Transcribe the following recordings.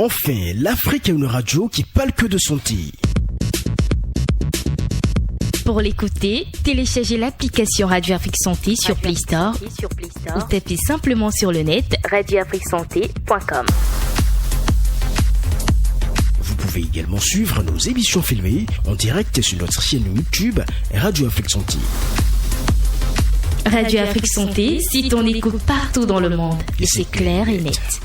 Enfin, l'Afrique a une radio qui parle que de santé. Pour l'écouter, téléchargez l'application Radio Afrique Santé sur Play Store ou tapez simplement sur le net radioafriquesanté.com. Vous pouvez également suivre nos émissions filmées en direct sur notre chaîne YouTube Radio Afrique Santé. Radio Afrique Santé, c'est ton écoute partout dans le monde et c'est clair et net.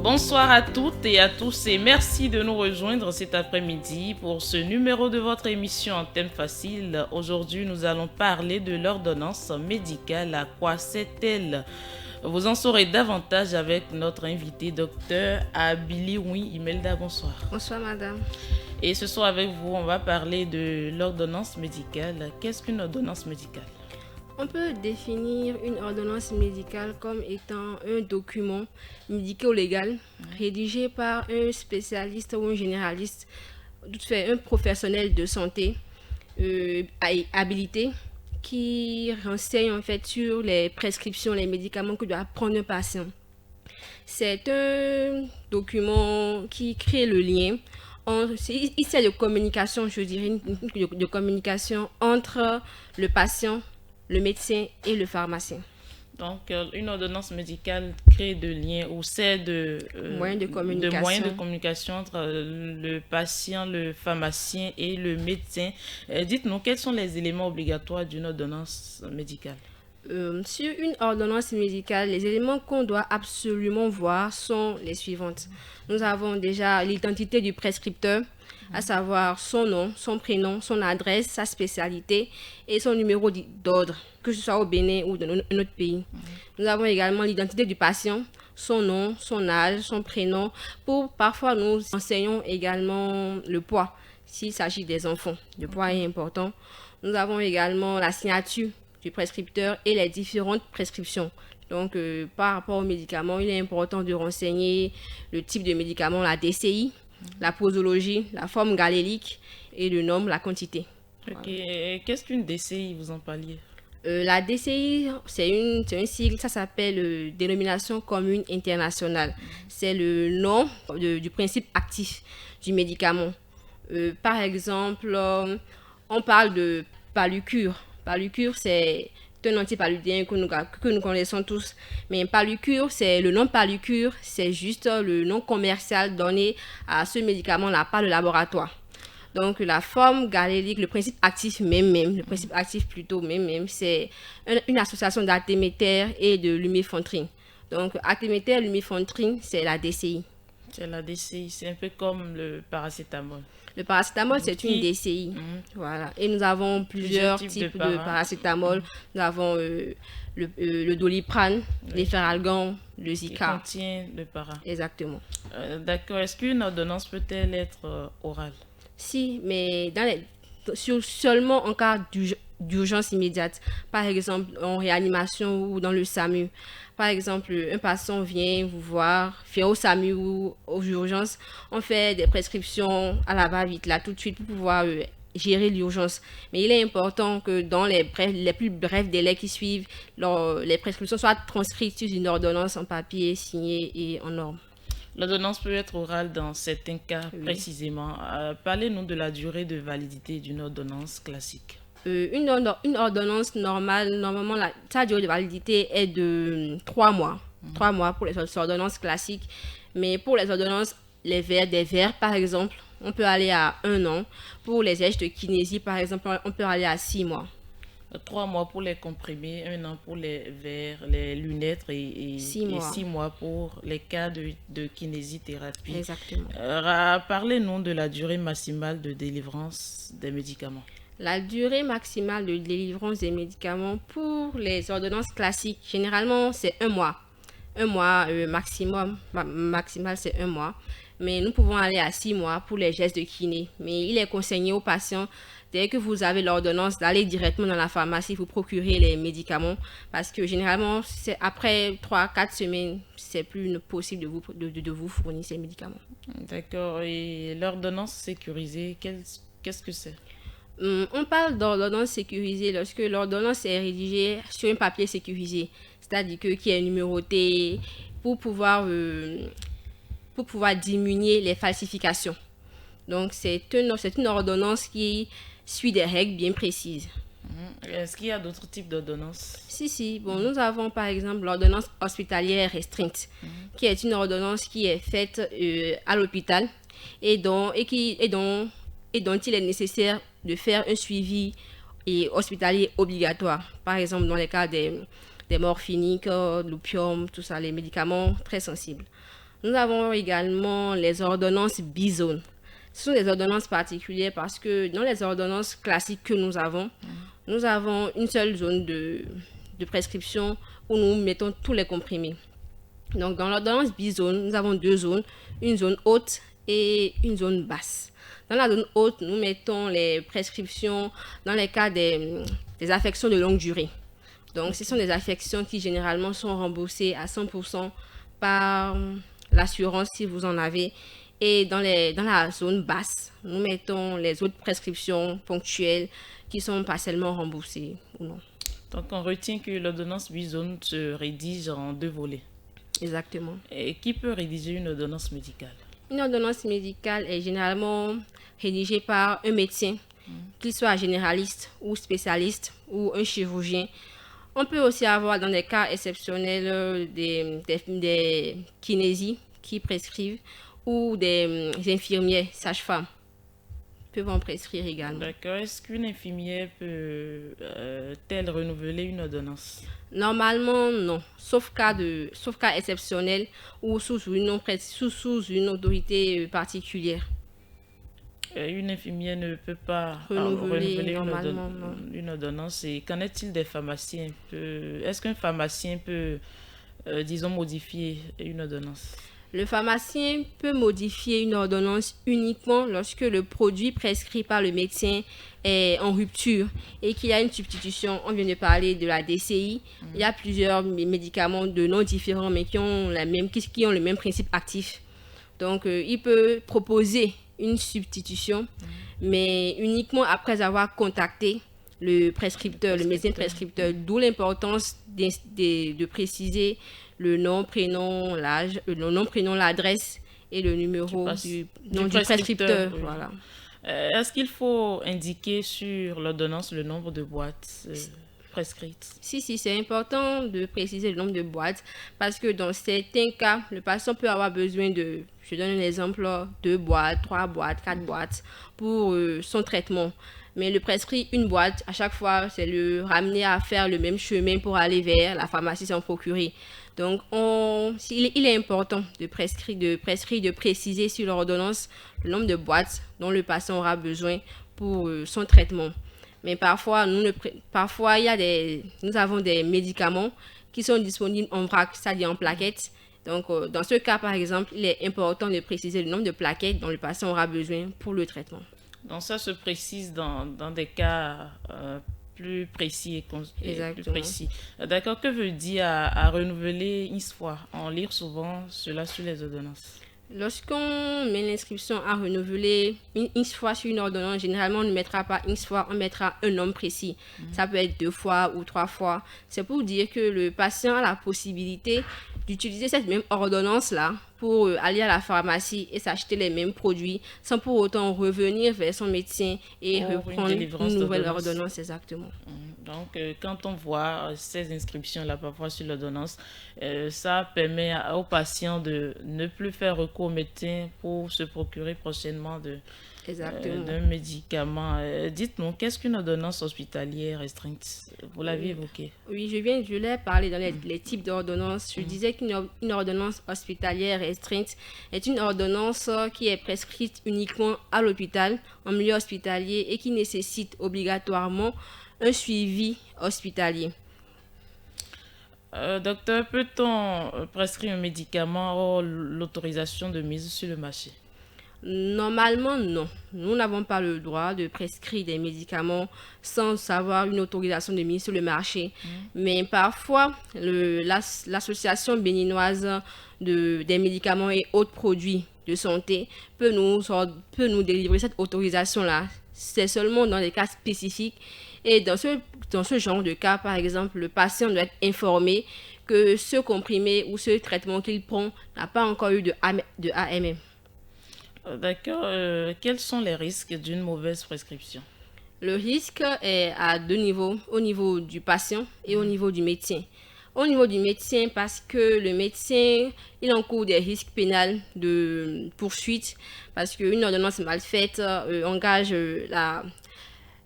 Bonsoir à toutes et à tous et merci de nous rejoindre cet après-midi pour ce numéro de votre émission en thème facile. Aujourd'hui, nous allons parler de l'ordonnance médicale. À quoi sert-elle? Vous en saurez davantage avec notre invité, Dr Abilioui Imelda. Bonsoir. Bonsoir, madame. Et ce soir avec vous, on va parler de l'ordonnance médicale. Qu'est-ce qu'une ordonnance médicale? On peut définir une ordonnance médicale comme étant un document médico-légal rédigé par un spécialiste ou un généraliste, un professionnel de santé habilité qui renseigne en fait sur les prescriptions, les médicaments que doit prendre un patient. C'est un document qui crée le lien. Il sert de communication, je dirais, de communication entre le patient, le médecin et le pharmacien. Donc, une ordonnance médicale crée de liens ou sert de moyens de communication entre le patient, le pharmacien et le médecin. Dites-nous, quels sont les éléments obligatoires d'une ordonnance médicale? Sur une ordonnance médicale, les éléments qu'on doit absolument voir sont les suivantes. Nous avons déjà l'identité du prescripteur, à savoir son nom, son prénom, son adresse, sa spécialité et son numéro d'ordre, que ce soit au Bénin ou dans notre pays. Nous avons également l'identité du patient, son nom, son âge, son prénom. Parfois, nous enseignons également le poids, s'il s'agit des enfants. Le poids est important. Nous avons également la signature du prescripteur et les différentes prescriptions. Donc, par rapport aux médicaments, il est important de renseigner le type de médicament, la DCI, la posologie, la forme galélique et le nombre, la quantité. Ok. Voilà. Qu'est-ce qu'une DCI, vous en parliez? La DCI, c'est un sigle, ça s'appelle dénomination commune internationale. C'est le nom du principe actif du médicament. Par exemple, on parle de Palucure. Palucure, c'est un antipaludien que nous connaissons tous. Mais Palucure, c'est le nom Palucure, c'est juste le nom commercial donné à ce médicament-là, pas le laboratoire. Donc, la forme galélique, le principe actif c'est une association d'artéméter et de luméfantrine. Donc, artéméter, luméfantrine, c'est la DCI. C'est la DCI, c'est un peu comme le paracétamol. Le paracétamol, c'est une DCI. Voilà. Et nous avons plusieurs types de paracétamol. Nous avons le Doliprane, l'Efferalgan, le Zika. Qui contient le para. Exactement. D'accord. Est-ce qu'une ordonnance peut-elle être orale? Si, mais seulement en cas d'urgence immédiate. Par exemple, en réanimation ou dans le SAMU. Par exemple, un patient vient vous voir, fait au SAMU ou aux urgences, on fait des prescriptions à la va-vite, là, tout de suite, pour pouvoir gérer l'urgence. Mais il est important que dans les plus brefs délais qui suivent, les prescriptions soient transcrites sur une ordonnance en papier, signée et en norme. L'ordonnance peut être orale dans certains cas, précisément. Parlez-nous de la durée de validité d'une ordonnance classique. Une ordonnance normale, normalement, sa durée de validité est de 3 mois. 3 mois pour les ordonnances classiques. Mais pour les ordonnances, des vers, par exemple, on peut aller à 1 an. Pour les gestes de kinésie, par exemple, on peut aller à 6 mois. 3 mois pour les comprimés, 1 an pour les verres, les lunettes et 6 mois pour les cas de kinésithérapie. Exactement. Parlez-nous de la durée maximale de délivrance des médicaments. La durée maximale de délivrance des médicaments pour les ordonnances classiques, généralement, c'est 1 mois. 1 mois maximum, maximal, c'est 1 mois. mais nous pouvons aller à 6 mois pour les gestes de kiné. Mais il est conseillé aux patients, dès que vous avez l'ordonnance, d'aller directement dans la pharmacie pour procurer les médicaments, parce que généralement, c'est après 3-4 semaines, c'est plus possible de vous fournir ces médicaments. D'accord. Et l'ordonnance sécurisée, qu'est-ce que c'est? On parle d'ordonnance sécurisée lorsque l'ordonnance est rédigée sur un papier sécurisé, c'est-à-dire qui est numéroté pour pouvoir diminuer les falsifications. Donc, c'est une ordonnance qui suit des règles bien précises. Est-ce qu'il y a d'autres types d'ordonnances? Si. Bon, nous avons par exemple l'ordonnance hospitalière restreinte, qui est une ordonnance qui est faite à l'hôpital et dont il est nécessaire de faire un suivi hospitalier obligatoire. Par exemple, dans les cas des morphiniques, l'opium, tout ça, les médicaments très sensibles. Nous avons également les ordonnances bizones. Ce sont des ordonnances particulières parce que dans les ordonnances classiques que nous avons une seule zone de prescription où nous mettons tous les comprimés. Donc, dans l'ordonnance bizone, nous avons 2 zones, une zone haute et une zone basse. Dans la zone haute, nous mettons les prescriptions dans les cas des affections de longue durée. Donc, ce sont des affections qui généralement sont remboursées à 100% par l'assurance si vous en avez. Et dans la zone basse, nous mettons les autres prescriptions ponctuelles qui sont partiellement remboursées ou non. Donc, on retient que l'ordonnance bizone se rédige en 2 volets. Exactement. Et qui peut rédiger une ordonnance médicale? Une ordonnance médicale est généralement rédigée par un médecin, qu'il soit généraliste ou spécialiste ou un chirurgien. On peut aussi avoir dans des cas exceptionnels des kinésies qui prescrivent ou des infirmières, sages-femmes peuvent en prescrire également. D'accord. Est-ce qu'une infirmière peut-elle renouveler une ordonnance? Normalement, non. Sauf cas exceptionnel ou sous une autorité particulière. Une infirmière ne peut pas renouveler une ordonnance. Et qu'en est-il des pharmaciens? Est-ce qu'un pharmacien peut, disons, modifier une ordonnance? Le pharmacien peut modifier une ordonnance uniquement lorsque le produit prescrit par le médecin est en rupture et qu'il y a une substitution. On vient de parler de la DCI. Il y a plusieurs médicaments de noms différents mais qui ont le même principe actif. Donc, il peut proposer une substitution, mais uniquement après avoir contacté le médecin prescripteur. D'où l'importance de préciser le nom, prénom, l'âge, l'adresse et le numéro du prescripteur. Oui. Voilà. Est-ce qu'il faut indiquer sur l'ordonnance le nombre de boîtes prescrites? Si, c'est important de préciser le nombre de boîtes parce que dans certains cas, le patient peut avoir besoin de, je donne un exemple, 2 boîtes, 3 boîtes, 4 boîtes pour son traitement. Mais le prescrit une boîte, à chaque fois, c'est le ramener à faire le même chemin pour aller vers la pharmacie s'en procurer. Donc, il est important de préciser sur l'ordonnance le nombre de boîtes dont le patient aura besoin pour son traitement. Mais parfois, nous avons des médicaments qui sont disponibles en vrac, c'est-à-dire en plaquettes. Donc, dans ce cas, par exemple, il est important de préciser le nombre de plaquettes dont le patient aura besoin pour le traitement. Donc, ça se précise dans des cas plus précis et plus précis. D'accord, que veut dire à renouveler une fois? On lit souvent cela sur les ordonnances. Lorsqu'on met l'inscription à renouveler une fois sur une ordonnance, généralement on ne mettra pas une fois, on mettra un nombre précis. Ça peut être 2 fois ou 3 fois. C'est pour dire que le patient a la possibilité d'utiliser cette même ordonnance-là pour aller à la pharmacie et s'acheter les mêmes produits sans pour autant revenir vers son médecin et reprendre une nouvelle ordonnance. Exactement. Donc, quand on voit ces inscriptions-là parfois sur l'ordonnance, ça permet aux patients de ne plus faire recours au médecin pour se procurer prochainement d'un médicament. Dites-nous, qu'est-ce qu'une ordonnance hospitalière restreinte? Vous l'avez évoqué. Oui, je l'ai parlé dans les types d'ordonnances. Je disais qu'une ordonnance hospitalière restreinte est une ordonnance qui est prescrite uniquement à l'hôpital, en milieu hospitalier et qui nécessite obligatoirement un suivi hospitalier. Docteur, peut-on prescrire un médicament hors l'autorisation de mise sur le marché? Normalement, non. Nous n'avons pas le droit de prescrire des médicaments sans avoir une autorisation de mise sur le marché. Mais parfois, l'association béninoise des médicaments et autres produits de santé peut nous délivrer cette autorisation-là. C'est seulement dans des cas spécifiques. Et dans ce genre de cas, par exemple, le patient doit être informé que ce comprimé ou ce traitement qu'il prend n'a pas encore eu de AMM. D'accord. Quels sont les risques d'une mauvaise prescription? Le risque est à deux niveaux, au niveau du patient et au niveau du médecin. Au niveau du médecin, parce que le médecin, il encourt des risques pénals de poursuite, parce qu'une ordonnance mal faite engage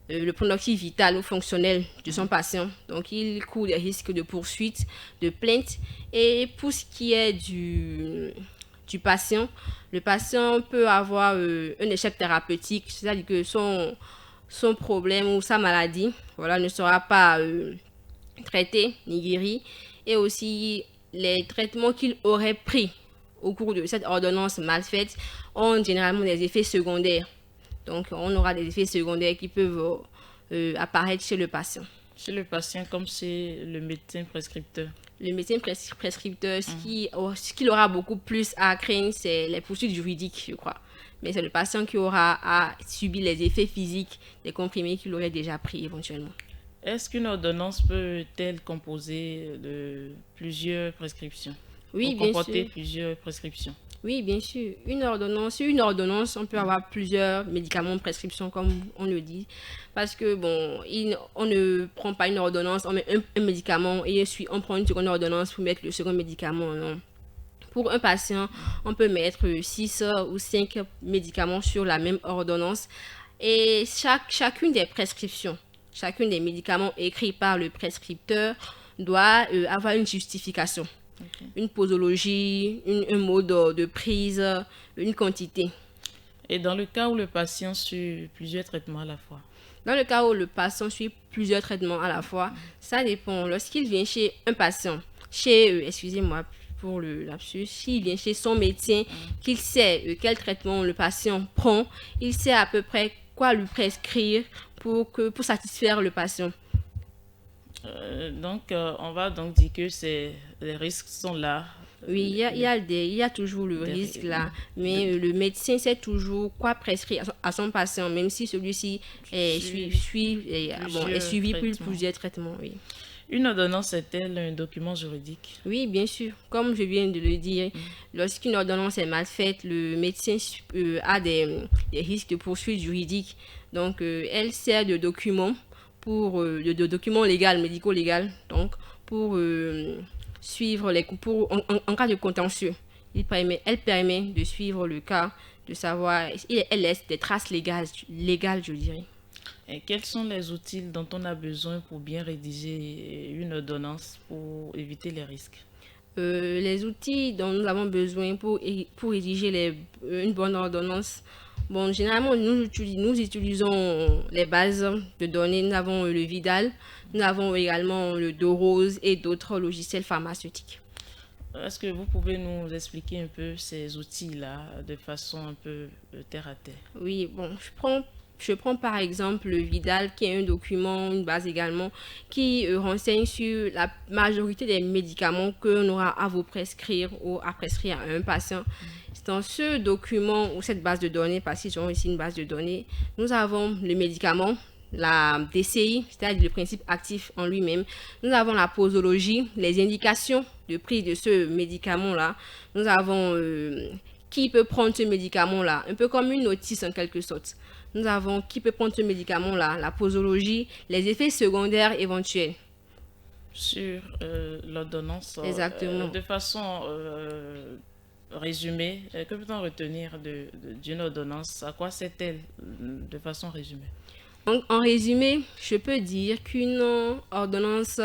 le pronostic vital ou fonctionnel de son patient. Donc, il court des risques de poursuite, de plainte. Et pour ce qui est du patient, le patient peut avoir un échec thérapeutique, c'est-à-dire que son problème ou sa maladie ne sera pas traité ni guéri. Et aussi, les traitements qu'il aurait pris au cours de cette ordonnance mal faite ont généralement des effets secondaires. Donc, on aura des effets secondaires qui peuvent apparaître chez le patient. Chez le patient, comme c'est le médecin prescripteur. Le médecin prescripteur, ce qu'il aura beaucoup plus à craindre, c'est les poursuites juridiques, je crois. Mais c'est le patient qui aura à subir les effets physiques des comprimés qu'il aurait déjà pris éventuellement. Est-ce qu'une ordonnance peut-elle composer de plusieurs prescriptions? Oui, bien sûr. Comporter plusieurs prescriptions? Oui, bien sûr. Une ordonnance, on peut avoir plusieurs médicaments de prescription, comme on le dit. Parce que, on ne prend pas une ordonnance, on met un médicament et on prend une seconde ordonnance pour mettre le second médicament. Non. Pour un patient, on peut mettre 6 ou 5 médicaments sur la même ordonnance. Et chacune des prescriptions, chacun des médicaments écrits par le prescripteur doit avoir une justification. Okay. Une posologie, un mode de prise, une quantité. Et dans le cas où le patient suit plusieurs traitements à la fois? Dans le cas où le patient suit plusieurs traitements à la fois, ça dépend. Lorsqu'il vient chez un patient, excusez-moi pour le lapsus, s'il vient chez son médecin, qu'il sait quel traitement le patient prend, il sait à peu près quoi lui prescrire pour satisfaire le patient. Donc, on va donc dire que les risques sont là. Oui, il y a toujours le risque là, mais le médecin sait toujours quoi prescrire à son patient, même si celui-ci est suivi pour plusieurs traitements. Oui. Une ordonnance est-elle un document juridique? Oui, bien sûr. Comme je viens de le dire, lorsqu'une ordonnance est mal faite, le médecin a des risques de poursuite juridique. Donc, elle sert de document de documents légal, médico-légal, donc pour suivre en cas de contentieux. Elle permet de suivre le cas, de savoir, elle laisse des traces légales, je dirais. Et quels sont les outils dont on a besoin pour bien rédiger une ordonnance pour éviter les risques? Les outils dont nous avons besoin pour rédiger une bonne ordonnance. Généralement, nous utilisons les bases de données. Nous avons le Vidal, nous avons également le Dorose et d'autres logiciels pharmaceutiques. Est-ce que vous pouvez nous expliquer un peu ces outils-là de façon un peu terre à terre? Oui, je prends par exemple le Vidal, qui est un document, une base également, qui renseigne sur la majorité des médicaments que l'on aura à vous prescrire ou à prescrire à un patient. Dans ce document ou cette base de données, parce qu'ils ont ici une base de données, nous avons le médicament, la DCI, c'est-à-dire le principe actif en lui-même. Nous avons la posologie, les indications de prise de ce médicament-là. Nous avons qui peut prendre ce médicament-là, un peu comme une notice en quelque sorte. Nous avons qui peut prendre ce médicament-là, la posologie, les effets secondaires éventuels. Sur l'ordonnance, exactement. De façon résumée, que peut-on retenir d'une ordonnance? À quoi sert-elle de façon résumée? En résumé, je peux dire qu'une ordonnance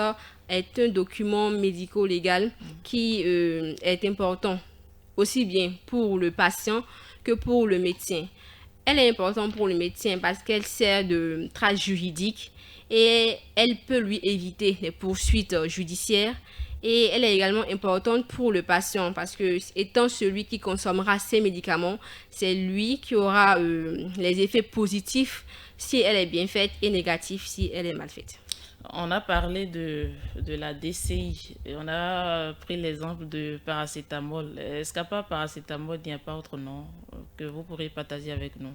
est un document médico-légal qui est important aussi bien pour le patient que pour le médecin. Elle est importante pour le médecin parce qu'elle sert de trace juridique et elle peut lui éviter les poursuites judiciaires. Et elle est également importante pour le patient parce que étant celui qui consommera ces médicaments, c'est lui qui aura les effets positifs si elle est bien faite et négatifs si elle est mal faite. On a parlé de la DCI et on a pris l'exemple de paracétamol. Est-ce qu'à part paracétamol, il n'y a pas autre nom que vous pourriez partager avec nous?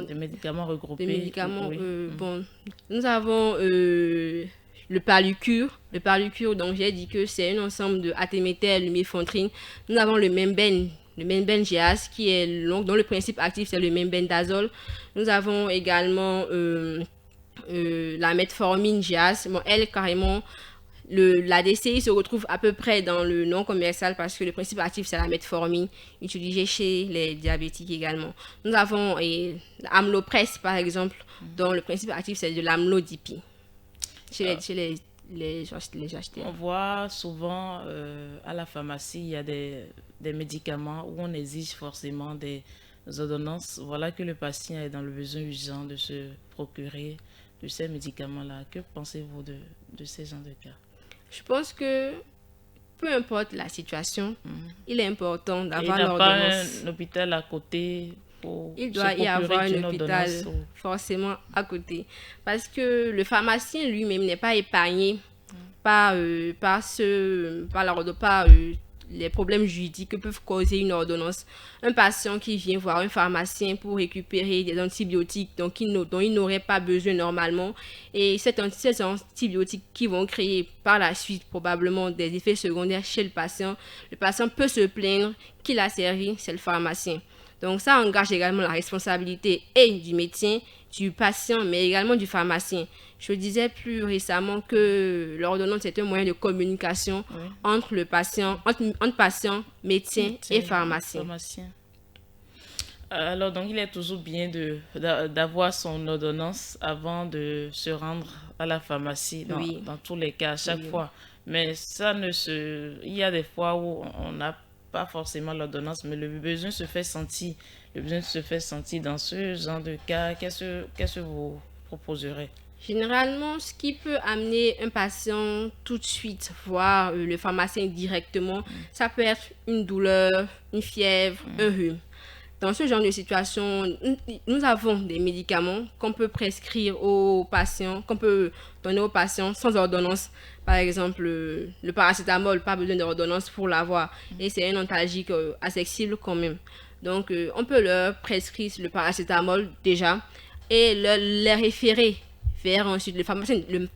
Des médicaments regroupés. Des médicaments, oui. Bon, nous avons le Palucure. Le Palucure, donc j'ai dit que c'est un ensemble de artéméter, lumefantrine. Nous avons le Memben-GAZ qui est long, dont le principe actif c'est le membendazole. Nous avons également la metformine GAZ. Bon, elle carrément, la DCI se retrouve à peu près dans le nom commercial parce que le principe actif c'est la metformine utilisée chez les diabétiques également. Nous avons l'Amlopress par exemple, dont le principe actif c'est de l'amlodipine chez les HTA. On voit souvent à la pharmacie, il y a des médicaments où on exige forcément des ordonnances. Voilà que le patient est dans le besoin urgent de se procurer de ces médicaments-là. Que pensez-vous de ces genres de cas? Je pense que peu importe la situation, il est important d'avoir l'ordonnance. Il n'y a l'ordonnance. pas un hôpital à côté. Il doit y avoir un hôpital forcément à côté. Parce que le pharmacien lui-même n'est pas épargné par les problèmes juridiques que peuvent causer une ordonnance. Un patient qui vient voir un pharmacien pour récupérer des antibiotiques dont il n'aurait pas besoin normalement, et ces antibiotiques qui vont créer par la suite probablement des effets secondaires chez le patient peut se plaindre qu'il a servi, c'est le pharmacien. Donc ça engage également la responsabilité et du médecin, du patient, mais également du pharmacien. Je disais plus récemment que l'ordonnance est un moyen de communication entre le patient, entre patient, médecin et pharmacien. Alors donc il est toujours bien d'avoir son ordonnance avant de se rendre à la pharmacie dans tous les cas, à chaque fois. Mais il y a des fois où on n'a pas forcément l'ordonnance, mais le besoin se fait sentir. Le besoin se fait sentir dans ce genre de cas. Qu'est-ce que vous proposerez? Généralement, ce qui peut amener un patient tout de suite voir le pharmacien directement, ça peut être une douleur, une fièvre, un rhume. Dans ce genre de situation, nous avons des médicaments qu'on peut prescrire aux patients, qu'on peut donner aux patients sans ordonnance. Par exemple, le paracétamol, pas besoin d'ordonnance pour l'avoir. Et c'est un antalgique accessible quand même. Donc, on peut leur prescrire le paracétamol déjà et les référer vers ensuite. Le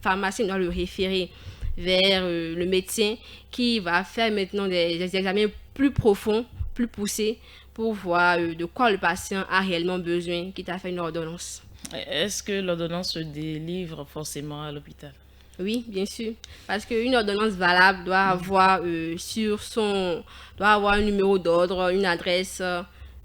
pharmacien doit le référer vers le médecin qui va faire maintenant des examens plus profonds, plus poussés pour voir de quoi le patient a réellement besoin, quitte à faire une ordonnance. Est-ce que l'ordonnance se délivre forcément à l'hôpital? Oui, bien sûr. Parce qu'une ordonnance valable doit avoir doit avoir un numéro d'ordre, une adresse,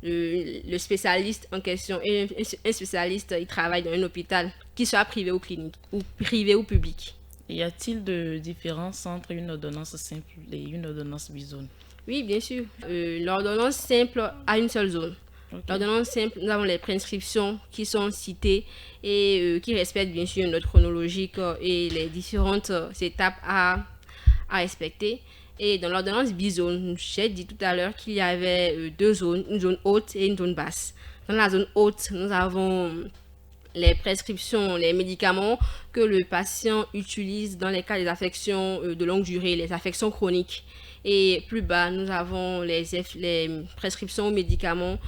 le spécialiste en question. Et un spécialiste, il travaille dans un hôpital, qu'il soit privé ou clinique, ou privé ou public. Y a-t-il de différence entre une ordonnance simple et une ordonnance bizone? Oui, bien sûr. L'ordonnance simple a une seule zone. Okay. L'ordonnance simple, nous avons les prescriptions qui sont citées et qui respectent bien sûr notre chronologique et les différentes étapes à respecter. Et dans l'ordonnance bizone, j'ai dit tout à l'heure qu'il y avait deux zones, une zone haute et une zone basse. Dans la zone haute, nous avons les prescriptions, les médicaments que le patient utilise dans les cas des affections de longue durée, les affections chroniques. Et plus bas, nous avons les prescriptions aux médicaments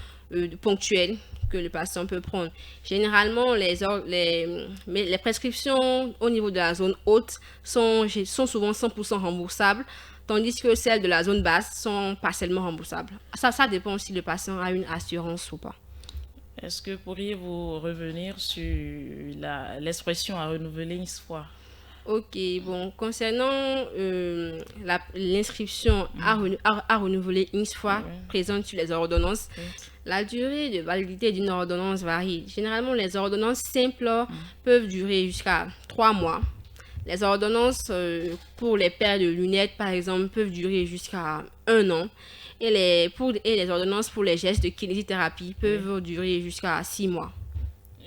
ponctuels que le patient peut prendre. Généralement, les prescriptions au niveau de la zone haute sont souvent 100% remboursables, tandis que celles de la zone basse sont partiellement remboursables. Ça dépend si le patient a une assurance ou pas. Est-ce que pourriez-vous revenir sur l'expression à renouveler une fois? Ok, bon, concernant l'inscription à renouveler une fois présente sur les ordonnances, la durée de validité d'une ordonnance varie. Généralement, les ordonnances simples peuvent durer jusqu'à 3 mois. Les ordonnances pour les paires de lunettes, par exemple, peuvent durer jusqu'à 1 an. Et les ordonnances pour les gestes de kinésithérapie peuvent durer jusqu'à 6 mois.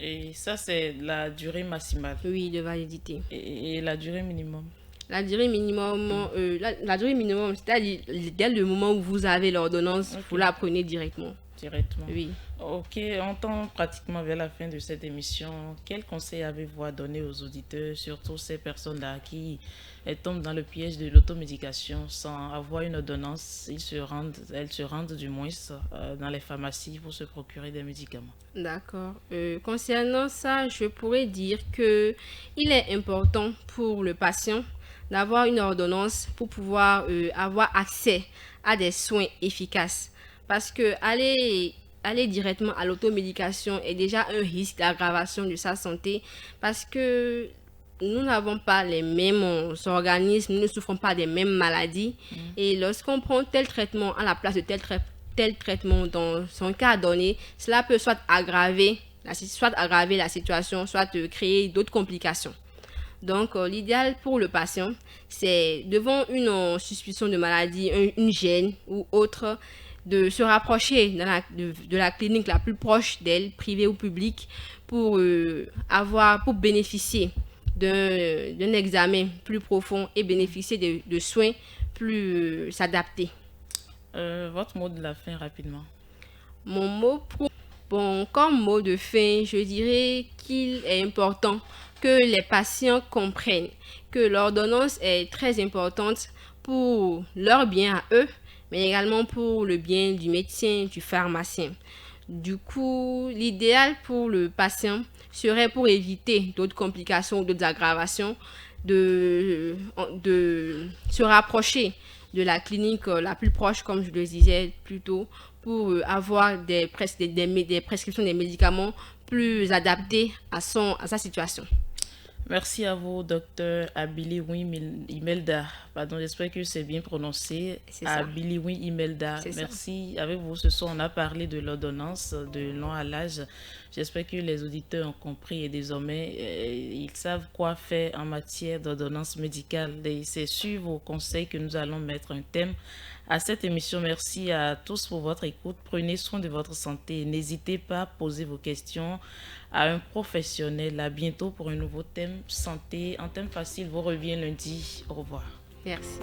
Et ça, c'est la durée maximale? Oui, de validité. Et la durée minimum? La durée minimum, la durée minimum, c'est-à-dire dès le moment où vous avez l'ordonnance, vous la prenez directement. Oui. Ok, on tend pratiquement vers la fin de cette émission. Quel conseil avez-vous à donner aux auditeurs, surtout ces personnes-là qui tombent dans le piège de l'automédication sans avoir une ordonnance? Elles se rendent du moins dans les pharmacies pour se procurer des médicaments. D'accord. Concernant ça, je pourrais dire que il est important pour le patient d'avoir une ordonnance pour pouvoir avoir accès à des soins efficaces. Parce que aller directement à l'automédication est déjà un risque d'aggravation de sa santé parce que nous n'avons pas les mêmes organismes, nous ne souffrons pas des mêmes maladies. Et lorsqu'on prend tel traitement à la place de tel traitement dans son cas donné, cela peut soit aggraver la situation, soit créer d'autres complications. Donc, l'idéal pour le patient, c'est devant une suspicion de maladie, une gêne ou autre, de se rapprocher de la clinique la plus proche d'elle, privée ou publique, pour bénéficier d'un examen plus profond et bénéficier de soins plus adaptés. Votre mot de la fin rapidement. Comme mot de fin, je dirais qu'il est important que les patients comprennent que l'ordonnance est très importante pour leur bien à eux, mais également pour le bien du médecin, du pharmacien. Du coup, l'idéal pour le patient serait, pour éviter d'autres complications ou d'autres aggravations, de se rapprocher de la clinique la plus proche, comme je le disais plus tôt, pour avoir des prescriptions des médicaments plus adaptés à sa situation. Merci à vous, docteur Abiliwi Imelda. Pardon, j'espère que c'est bien prononcé. Abiliwi Imelda. Merci. Avec vous, ce soir, on a parlé de l'ordonnance de long à large. J'espère que les auditeurs ont compris et désormais, ils savent quoi faire en matière d'ordonnance médicale. Et c'est sur vos conseils que nous allons mettre un thème à cette émission. Merci à tous pour votre écoute. Prenez soin de votre santé. N'hésitez pas à poser vos questions à un professionnel. À bientôt pour un nouveau thème santé. Un thème facile vous revient lundi. Au revoir. Merci.